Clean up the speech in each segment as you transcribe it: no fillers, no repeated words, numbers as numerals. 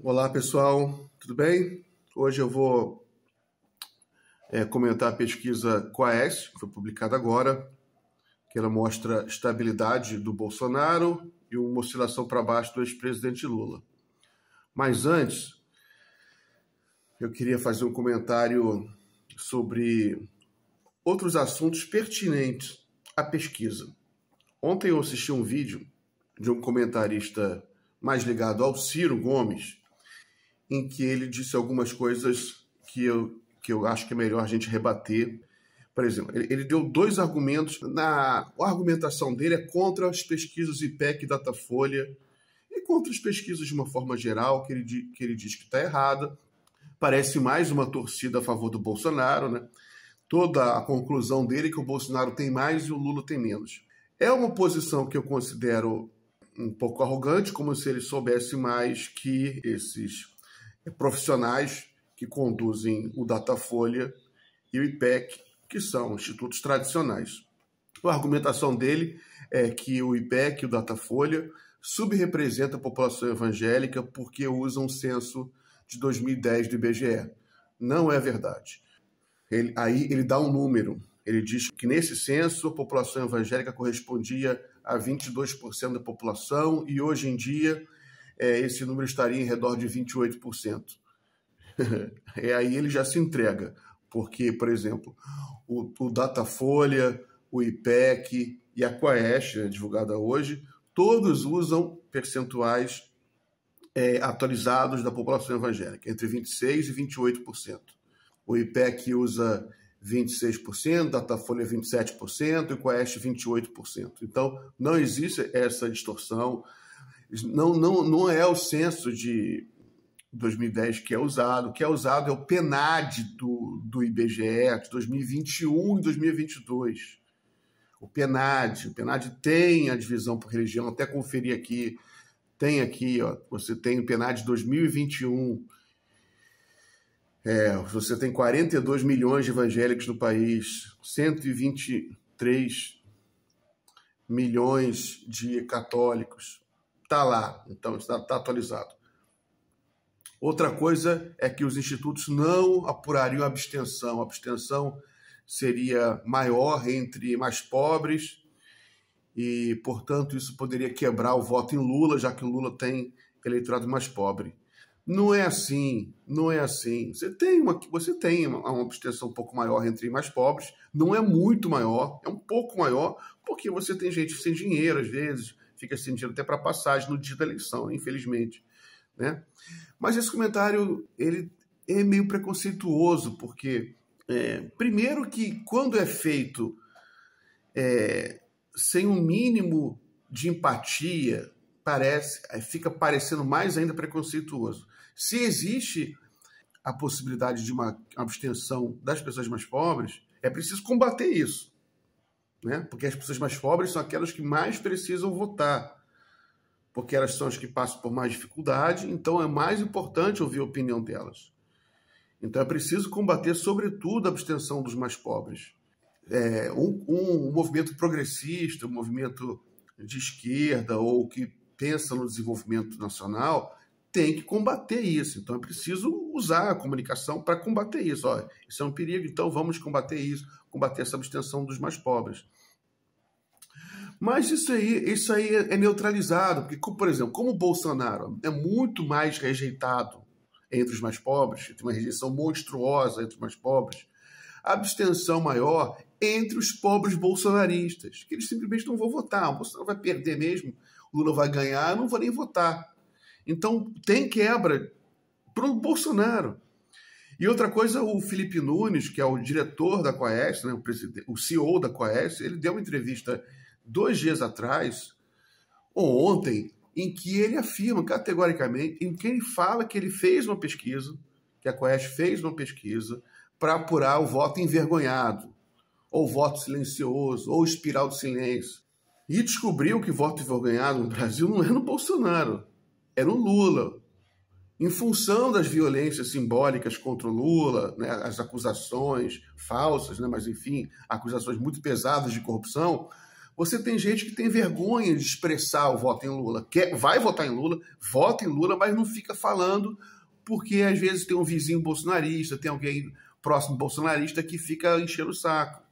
Olá pessoal, tudo bem? Hoje eu vou comentar a pesquisa Quaest, que foi publicada agora, que ela mostra estabilidade do Bolsonaro e uma oscilação para baixo do ex-presidente Lula. Mas antes, eu queria fazer um comentário sobre outros assuntos pertinentes à pesquisa. Ontem eu assisti um vídeo de um comentarista mais ligado ao Ciro Gomes, em que ele disse algumas coisas que eu acho que é melhor a gente rebater. Por exemplo, ele deu dois argumentos. A argumentação dele é contra as pesquisas IPEC e Datafolha e contra as pesquisas de uma forma geral, que ele diz que está errada. Parece mais uma torcida a favor do Bolsonaro, né? Toda a conclusão dele é que o Bolsonaro tem mais e o Lula tem menos. É uma posição que eu considero um pouco arrogante, como se ele soubesse mais que esses profissionais que conduzem o Datafolha e o IPEC, que são institutos tradicionais. A argumentação dele é que o IPEC e o Datafolha subrepresentam a população evangélica porque usam o censo de 2010 do IBGE. Não é verdade. Aí ele dá um número. Ele diz que nesse censo a população evangélica correspondia a 22% da população e hoje em dia esse número estaria em redor de 28%. Aí ele já se entrega, porque, por exemplo, o Datafolha, o IPEC e a Quaest, divulgada hoje, todos usam percentuais atualizados da população evangélica, entre 26% e 28%. O IPEC usa 26%, Datafolha 27% e o Quaest 28%. Então, não existe essa distorção. Não é o censo de 2010 que é usado. O que é usado é o PNAD do IBGE de 2021 e 2022. O PNAD tem a divisão por religião, até conferir aqui. Tem aqui, ó, você tem o PNAD 2021. Você tem 42 milhões de evangélicos no país, 123 milhões de católicos. Está lá, então está atualizado. Outra coisa é que os institutos não apurariam a abstenção. A abstenção seria maior entre mais pobres e, portanto, isso poderia quebrar o voto em Lula, já que o Lula tem eleitorado mais pobre. Não é assim, não é assim. Você tem uma abstenção um pouco maior entre mais pobres, não é muito maior, é um pouco maior, porque você tem gente sem dinheiro, às vezes, fica sem dinheiro até para passagem no dia da eleição, infelizmente, né? Mas esse comentário ele é meio preconceituoso, porque, primeiro que quando é feito sem um mínimo de empatia, fica parecendo mais ainda preconceituoso. Se existe a possibilidade de uma abstenção das pessoas mais pobres, é preciso combater isso, né? Porque as pessoas mais pobres são aquelas que mais precisam votar, porque elas são as que passam por mais dificuldade, então é mais importante ouvir a opinião delas. Então é preciso combater, sobretudo, a abstenção dos mais pobres. Um movimento progressista, um movimento de esquerda ou que pensa no desenvolvimento nacional tem que combater isso. Então é preciso usar a comunicação para combater isso. Olha, isso é um perigo, então vamos combater isso, combater essa abstenção dos mais pobres. Mas isso aí é neutralizado, porque, por exemplo, como o Bolsonaro é muito mais rejeitado entre os mais pobres, tem uma rejeição monstruosa entre os mais pobres, a abstenção maior entre os pobres bolsonaristas, que eles simplesmente não vão votar. O Bolsonaro vai perder mesmo, o Lula vai ganhar, eu não vou nem votar. Então tem quebra para o Bolsonaro. E outra coisa, o Felipe Nunes, que é o diretor da Quaest, né, o CEO da Quaest, ele deu uma entrevista 2 dias atrás, ou ontem, em que ele afirma categoricamente, em que ele fala que ele fez uma pesquisa, que a Quaest fez uma pesquisa para apurar o voto envergonhado, ou voto silencioso, ou espiral do silêncio. E descobriu que voto envergonhado no Brasil não é no Bolsonaro, é no Lula. Em função das violências simbólicas contra o Lula, né, as acusações falsas, né, mas enfim, acusações muito pesadas de corrupção, Você tem gente que tem vergonha de expressar o voto em Lula. Vai votar em Lula, vota em Lula, mas não fica falando, porque às vezes tem um vizinho bolsonarista, tem alguém próximo bolsonarista que fica enchendo o saco.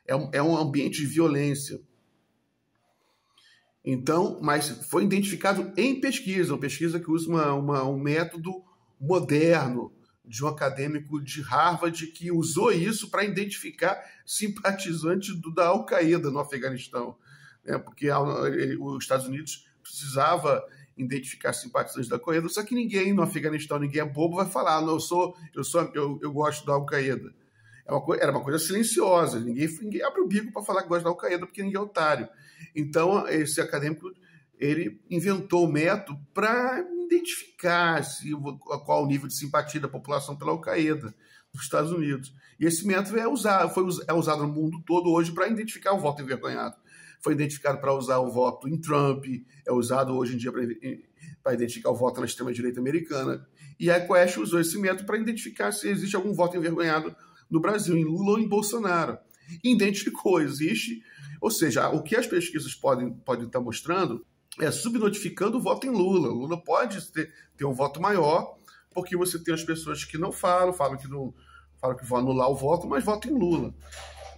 É um ambiente de violência. Então, mas foi identificado em pesquisa, uma pesquisa que usa um método moderno de um acadêmico de Harvard que usou isso para identificar simpatizantes da Al-Qaeda no Afeganistão, né? Porque os Estados Unidos precisava identificar simpatizantes da Al-Qaeda, só que ninguém no Afeganistão, ninguém é bobo, vai falar, não, eu gosto da Al-Qaeda. Era uma coisa silenciosa, ninguém abre o bico para falar que gosta da Al-Qaeda, porque ninguém é otário. Então, esse acadêmico ele inventou o método para identificar qual o nível de simpatia da população pela Al-Qaeda nos Estados Unidos. E esse método é usado no mundo todo hoje para identificar o voto envergonhado. Foi identificado para usar o voto em Trump, é usado hoje em dia para identificar o voto na extrema-direita americana. E a Quest usou esse método para identificar se existe algum voto envergonhado no Brasil, em Lula ou em Bolsonaro. Identificou, existe. Ou seja, o que as pesquisas podem estar mostrando é subnotificando o voto em Lula. Lula pode ter um voto maior, porque você tem as pessoas que não falam que vão anular o voto, mas votam em Lula.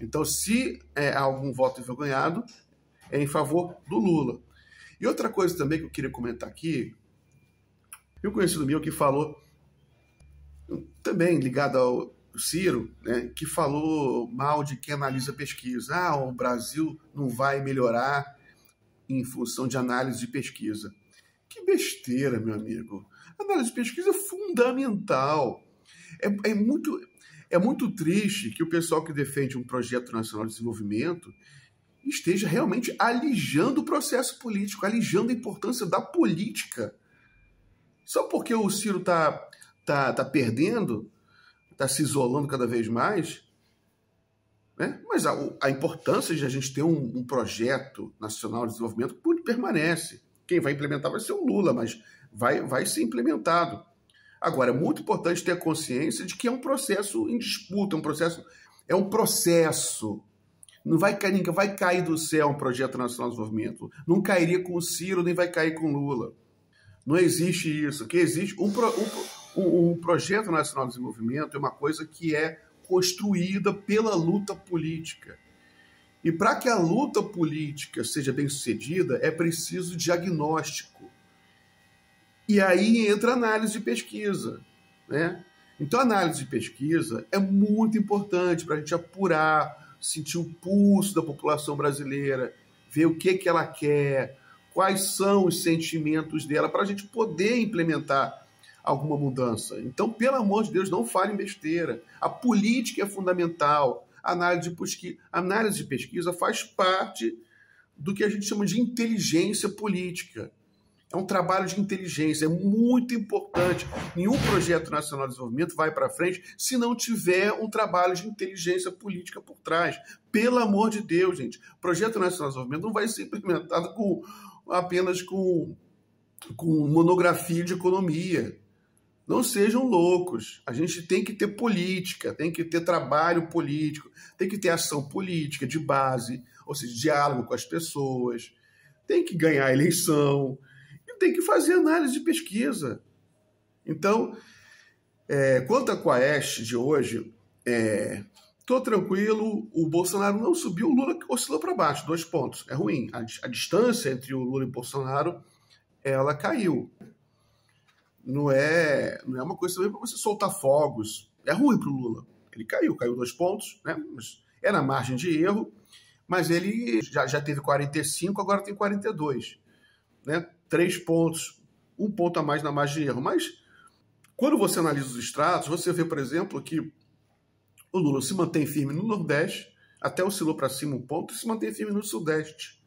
Então, se há algum voto envergonhado, é em favor do Lula. E outra coisa também que eu queria comentar aqui, um conhecido meu que falou, também ligado ao Ciro, né, que falou mal de quem analisa pesquisa. O Brasil não vai melhorar em função de análise de pesquisa. Que besteira, meu amigo. Análise de pesquisa é fundamental. É muito triste que o pessoal que defende um projeto nacional de desenvolvimento esteja realmente alijando o processo político, alijando a importância da política. Só porque o Ciro tá perdendo, está se isolando cada vez mais, né? Mas a importância de a gente ter um projeto nacional de desenvolvimento permanece. Quem vai implementar vai ser o Lula, mas vai ser implementado. Agora, é muito importante ter a consciência de que é um processo em disputa, é um processo. Não vai cair do céu um projeto nacional de desenvolvimento. Não cairia com o Ciro, nem vai cair com o Lula. Não existe isso. O que existe um projeto nacional de desenvolvimento é uma coisa que é construída pela luta política. E para que a luta política seja bem sucedida, é preciso diagnóstico. E aí entra a análise de pesquisa, né? Então, a análise de pesquisa é muito importante para a gente apurar, sentir o pulso da população brasileira, ver o que ela quer, quais são os sentimentos dela, para a gente poder implementar alguma mudança. Então, pelo amor de Deus, não falem besteira. A política é fundamental. A análise de pesquisa faz parte do que a gente chama de inteligência política. É um trabalho de inteligência, é muito importante. Nenhum projeto nacional de desenvolvimento vai para frente se não tiver um trabalho de inteligência política por trás. Pelo amor de Deus, gente. O projeto nacional de desenvolvimento não vai ser implementado apenas com monografia de economia. Não sejam loucos. A gente tem que ter política, tem que ter trabalho político, tem que ter ação política de base, ou seja, diálogo com as pessoas, tem que ganhar a eleição e tem que fazer análise de pesquisa. Então, quanto à Quaest de hoje, estou tranquilo, o Bolsonaro não subiu, o Lula oscilou para baixo, 2 pontos. É ruim. A distância entre o Lula e o Bolsonaro, ela caiu. Não é uma coisa também para você soltar fogos. É ruim para o Lula. Ele caiu 2 pontos, né? É na margem de erro, mas ele já teve 45, agora tem 42. Né? 3 pontos, 1 ponto a mais na margem de erro. Mas quando você analisa os extratos, você vê, por exemplo, que o Lula se mantém firme no Nordeste, até oscilou para cima 1 ponto, e se mantém firme no Sudeste.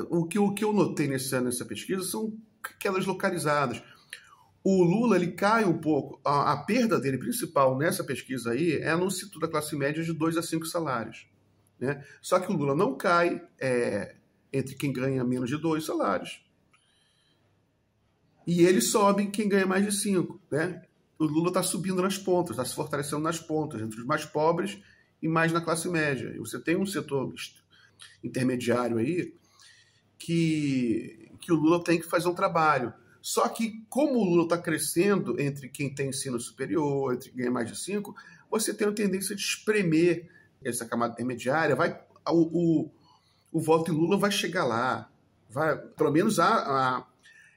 O que eu notei nessa pesquisa são quedas localizadas. O Lula ele cai um pouco. A perda dele principal nessa pesquisa aí é no setor da classe média de 2 a 5 salários. Né? Só que o Lula não cai entre quem ganha menos de 2 salários. E ele sobe quem ganha mais de 5. Né? O Lula está subindo nas pontas, está se fortalecendo nas pontas, entre os mais pobres e mais na classe média. E você tem um setor intermediário aí, que o Lula tem que fazer um trabalho. Só que, como o Lula está crescendo entre quem tem ensino superior, entre quem ganha mais de 5, você tem a tendência de espremer essa camada intermediária, o voto em Lula vai chegar lá. Pelo menos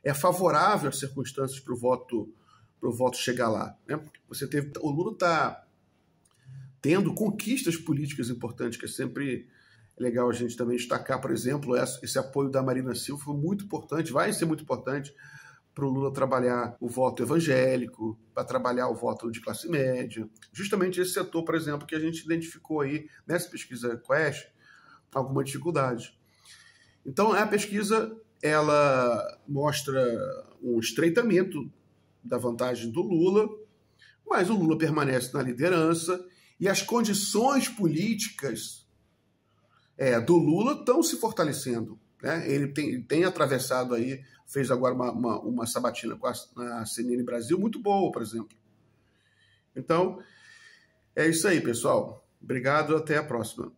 é favorável as circunstâncias para o voto chegar lá. Né? O Lula está tendo conquistas políticas importantes, que é sempre legal a gente também destacar, por exemplo, esse apoio da Marina Silva foi muito importante, vai ser muito importante para o Lula trabalhar o voto evangélico, para trabalhar o voto de classe média. Justamente esse setor, por exemplo, que a gente identificou aí nessa pesquisa Quest, alguma dificuldade. Então, a pesquisa ela mostra um estreitamento da vantagem do Lula, mas o Lula permanece na liderança e as condições políticas do Lula estão se fortalecendo. Né? Ele tem atravessado aí, fez agora uma sabatina com a CNN Brasil muito boa, por exemplo. Então, é isso aí, pessoal. Obrigado, até a próxima.